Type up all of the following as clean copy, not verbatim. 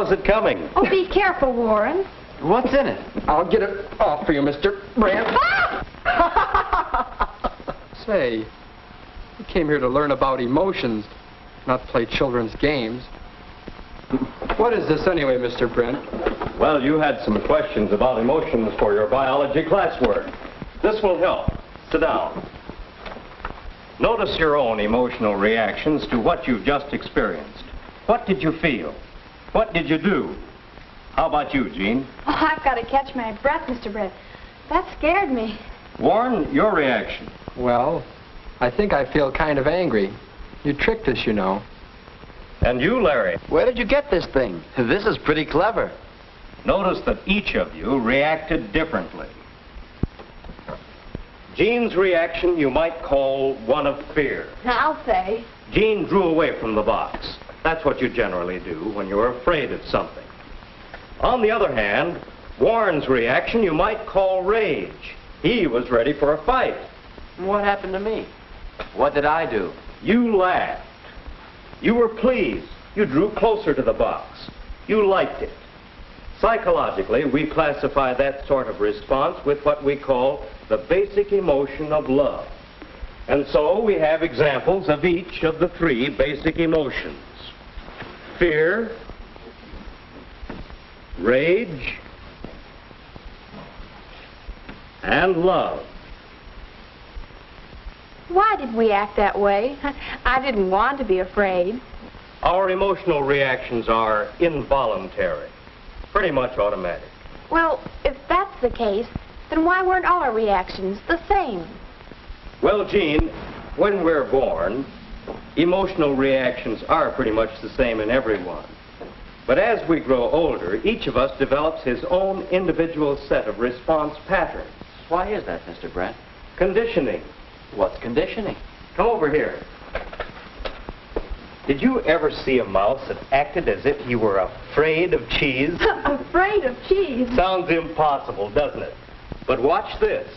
How's it coming? Oh, be careful, Warren. What's in it? I'll get it off for you, Mr. Brandt. Say, you came here to learn about emotions, not play children's games. What is this anyway, Mr. Brent? Well, you had some questions about emotions for your biology classwork. This will help. Sit down. Notice your own emotional reactions to what you've just experienced. What did you feel? What did you do? How about you, Jean? Oh, I've got to catch my breath, Mr. Brett. That scared me. Warren, your reaction? Well, I think I feel kind of angry. You tricked us, you know. And you, Larry? Where did you get this thing? This is pretty clever. Notice that each of you reacted differently. Jean's reaction you might call one of fear. I'll say. Jean drew away from the box. That's what you generally do when you're afraid of something. On the other hand, Warren's reaction you might call rage. He was ready for a fight. What happened to me? What did I do? You laughed. You were pleased. You drew closer to the box. You liked it. Psychologically, we classify that sort of response with what we call the basic emotion of love. And so we have examples of each of the three basic emotions: fear, rage, and love. Why did we act that way? I didn't want to be afraid. Our emotional reactions are involuntary, pretty much automatic. Well, if that's the case, then why weren't all our reactions the same? Well, Jean, when we're born, emotional reactions are pretty much the same in everyone. But as we grow older, each of us develops his own individual set of response patterns. Why is that, Mr. Brent? Conditioning. What's conditioning? Come over here. Did you ever see a mouse that acted as if he were afraid of cheese? Afraid of cheese? Sounds impossible, doesn't it? But watch this.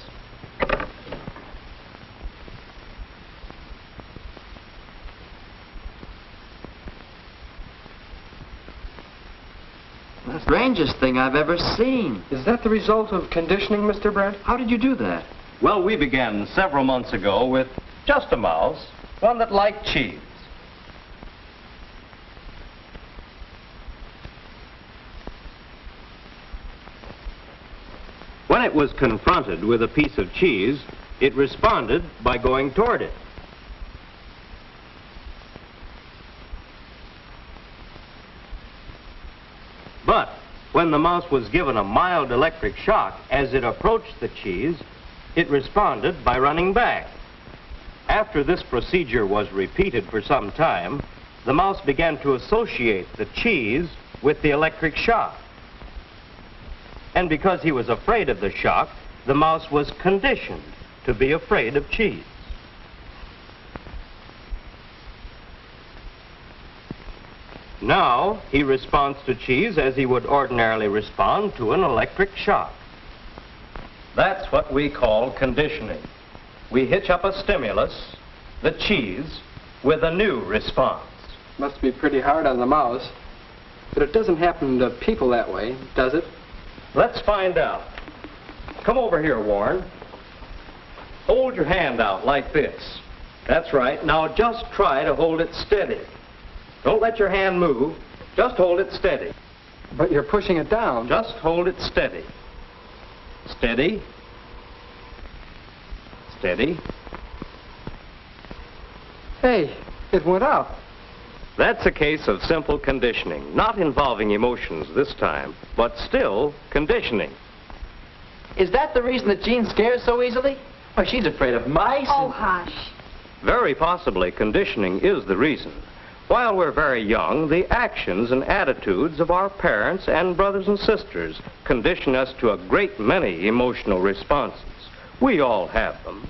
The strangest thing I've ever seen. Is that the result of conditioning, Mr. Brent? How did you do that? Well, we began several months ago with just a mouse, one that liked cheese. When it was confronted with a piece of cheese, it responded by going toward it. But when the mouse was given a mild electric shock as it approached the cheese, it responded by running back. After this procedure was repeated for some time, the mouse began to associate the cheese with the electric shock. And because he was afraid of the shock, the mouse was conditioned to be afraid of cheese. Now, he responds to cheese as he would ordinarily respond to an electric shock. That's what we call conditioning. We hitch up a stimulus, the cheese, with a new response. Must be pretty hard on the mouse. But it doesn't happen to people that way, does it? Let's find out. Come over here, Warren. Hold your hand out like this. That's right. Now just try to hold it steady. Don't let your hand move. Just hold it steady. But you're pushing it down. Just hold it steady. Steady. Steady. Hey, it went up. That's a case of simple conditioning, not involving emotions this time, but still conditioning. Is that the reason that Jean scares so easily? Why, she's afraid of mice. Oh, hush. Very possibly conditioning is the reason. While we're very young, the actions and attitudes of our parents and brothers and sisters condition us to a great many emotional responses. We all have them.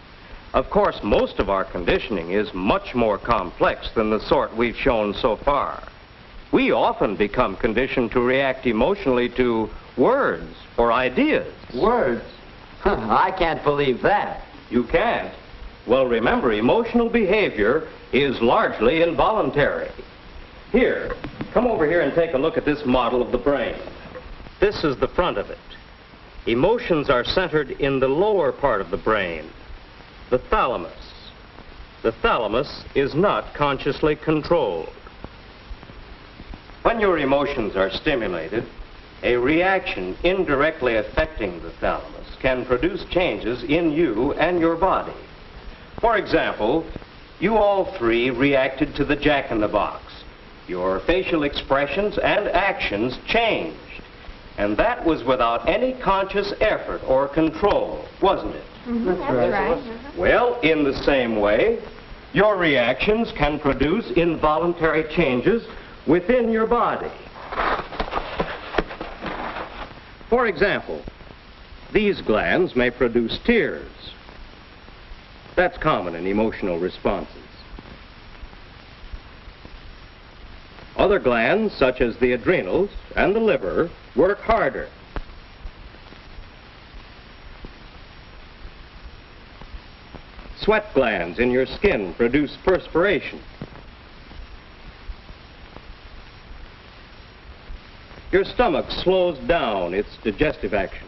Of course, most of our conditioning is much more complex than the sort we've shown so far. We often become conditioned to react emotionally to words or ideas. Words? I can't believe that. You can't? Well, remember, emotional behavior is largely involuntary. Here, come over here and take a look at this model of the brain. This is the front of it. Emotions are centered in the lower part of the brain, the thalamus. The thalamus is not consciously controlled. When your emotions are stimulated, a reaction indirectly affecting the thalamus can produce changes in you and your body. For example, you all three reacted to the Jack-in-the-Box. Your facial expressions and actions changed. And that was without any conscious effort or control, wasn't it? That's right. Well, in the same way, your reactions can produce involuntary changes within your body. For example, these glands may produce tears. That's common in emotional responses. Other glands, such as the adrenals and the liver, work harder. Sweat glands in your skin produce perspiration. Your stomach slows down its digestive action.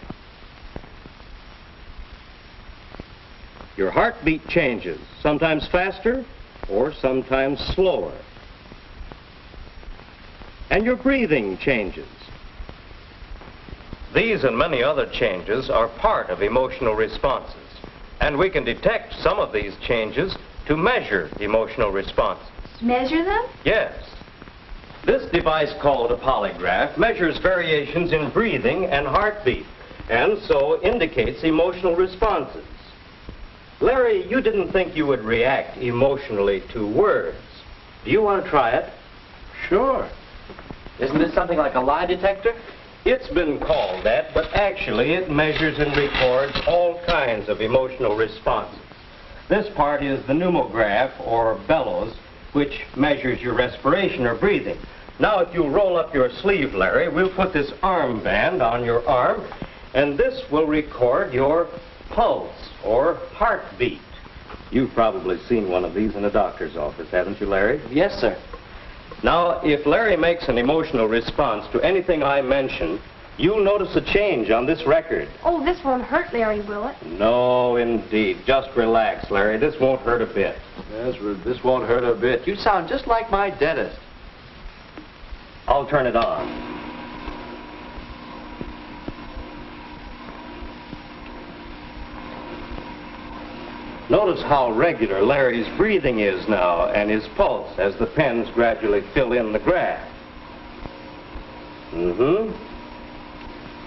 Your heartbeat changes, sometimes faster or sometimes slower. And your breathing changes. These and many other changes are part of emotional responses, and we can detect some of these changes to measure emotional responses. Measure them? Yes. This device called a polygraph measures variations in breathing and heartbeat, and so indicates emotional responses. Larry, you didn't think you would react emotionally to words. Do you want to try it? Sure. Isn't this something like a lie detector? It's been called that, but actually it measures and records all kinds of emotional responses. This part is the pneumograph, or bellows, which measures your respiration or breathing. Now, if you roll up your sleeve, Larry, we'll put this armband on your arm, and this will record your pulse, or heartbeat. You've probably seen one of these in a doctor's office, haven't you, Larry? Yes, sir. Now, if Larry makes an emotional response to anything I mention, you'll notice a change on this record. Oh, this won't hurt Larry, will it? No, indeed. Just relax, Larry. This won't hurt a bit. Yes, this won't hurt a bit. You sound just like my dentist. I'll turn it on. Notice how regular Larry's breathing is now, and his pulse as the pens gradually fill in the graph.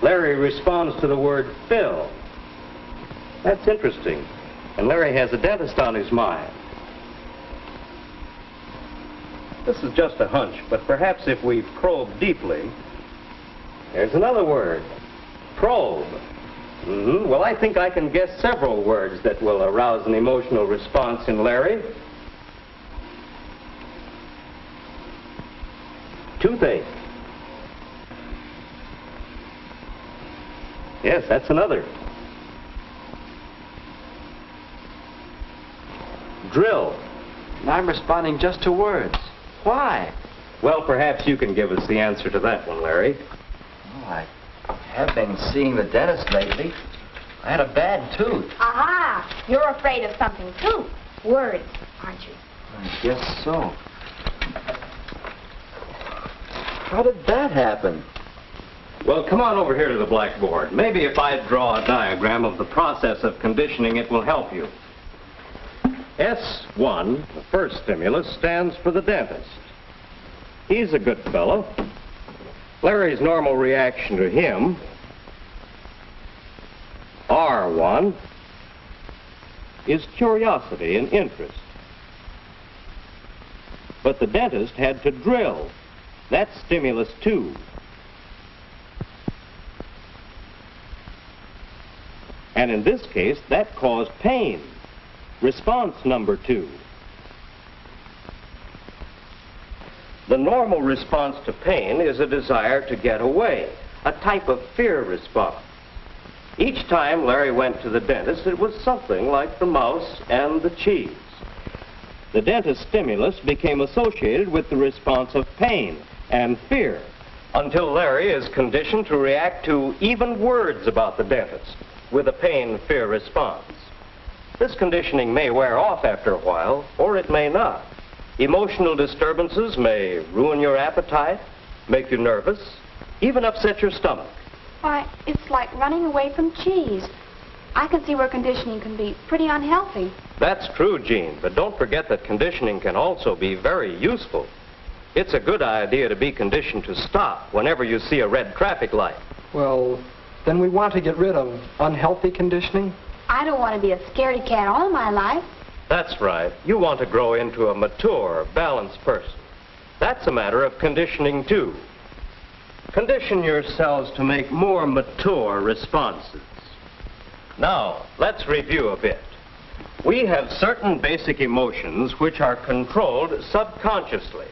Larry responds to the word fill. That's interesting. And Larry has a dentist on his mind. This is just a hunch, but perhaps if we probe deeply, there's another word, probe. Well, I think I can guess several words that will arouse an emotional response in Larry. Toothache. Yes, that's another. Drill. And I'm responding just to words. Why? Well, perhaps you can give us the answer to that one, Larry. Oh, I have been seeing the dentist lately. I had a bad tooth. Aha! You're afraid of something, too. Words, aren't you? I guess so. How did that happen? Well, come on over here to the blackboard. Maybe if I draw a diagram of the process of conditioning, it will help you. S1, the first stimulus, stands for the dentist. He's a good fellow. Larry's normal reaction to him, R1, is curiosity and interest. But the dentist had to drill. That's stimulus 2. And in this case, that caused pain. Response number 2. The normal response to pain is a desire to get away, a type of fear response. Each time Larry went to the dentist, it was something like the mouse and the cheese. The dentist stimulus became associated with the response of pain and fear, until Larry is conditioned to react to even words about the dentist with a pain-fear response. This conditioning may wear off after a while, or it may not. Emotional disturbances may ruin your appetite, make you nervous, even upset your stomach. Why, it's like running away from cheese. I can see where conditioning can be pretty unhealthy. That's true, Jean, but don't forget that conditioning can also be very useful. It's a good idea to be conditioned to stop whenever you see a red traffic light. Well, then we want to get rid of unhealthy conditioning? I don't want to be a scaredy cat all my life. That's right. You want to grow into a mature, balanced person. That's a matter of conditioning, too. Condition yourselves to make more mature responses. Now, let's review a bit. We have certain basic emotions which are controlled subconsciously.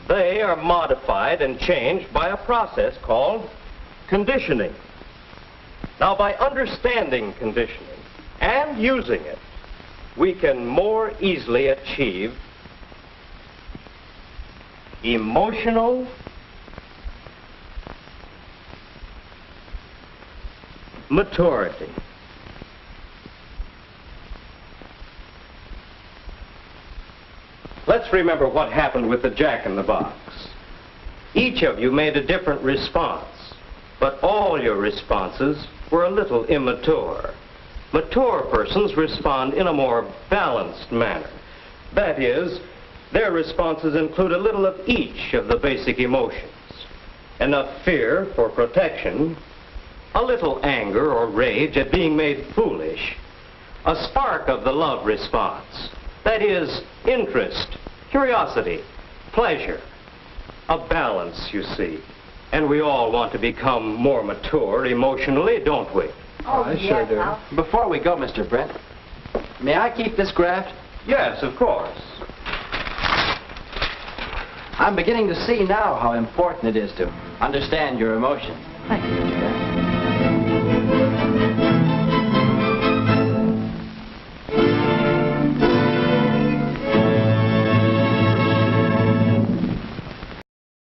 They are modified and changed by a process called conditioning. Now, by understanding conditioning and using it, we can more easily achieve emotional maturity. Let's remember what happened with the Jack-in-the-Box. Each of you made a different response, but all your responses were a little immature. Mature persons respond in a more balanced manner. That is, their responses include a little of each of the basic emotions. Enough fear for protection, a little anger or rage at being made foolish, a spark of the love response. That is, interest, curiosity, pleasure. A balance, you see. And we all want to become more mature emotionally, don't we? Oh, I sure do. Before we go, Mr. Brent, may I keep this graft? Yes, of course. I'm beginning to see now how important it is to understand your emotions. Thank you, Mr. Brent.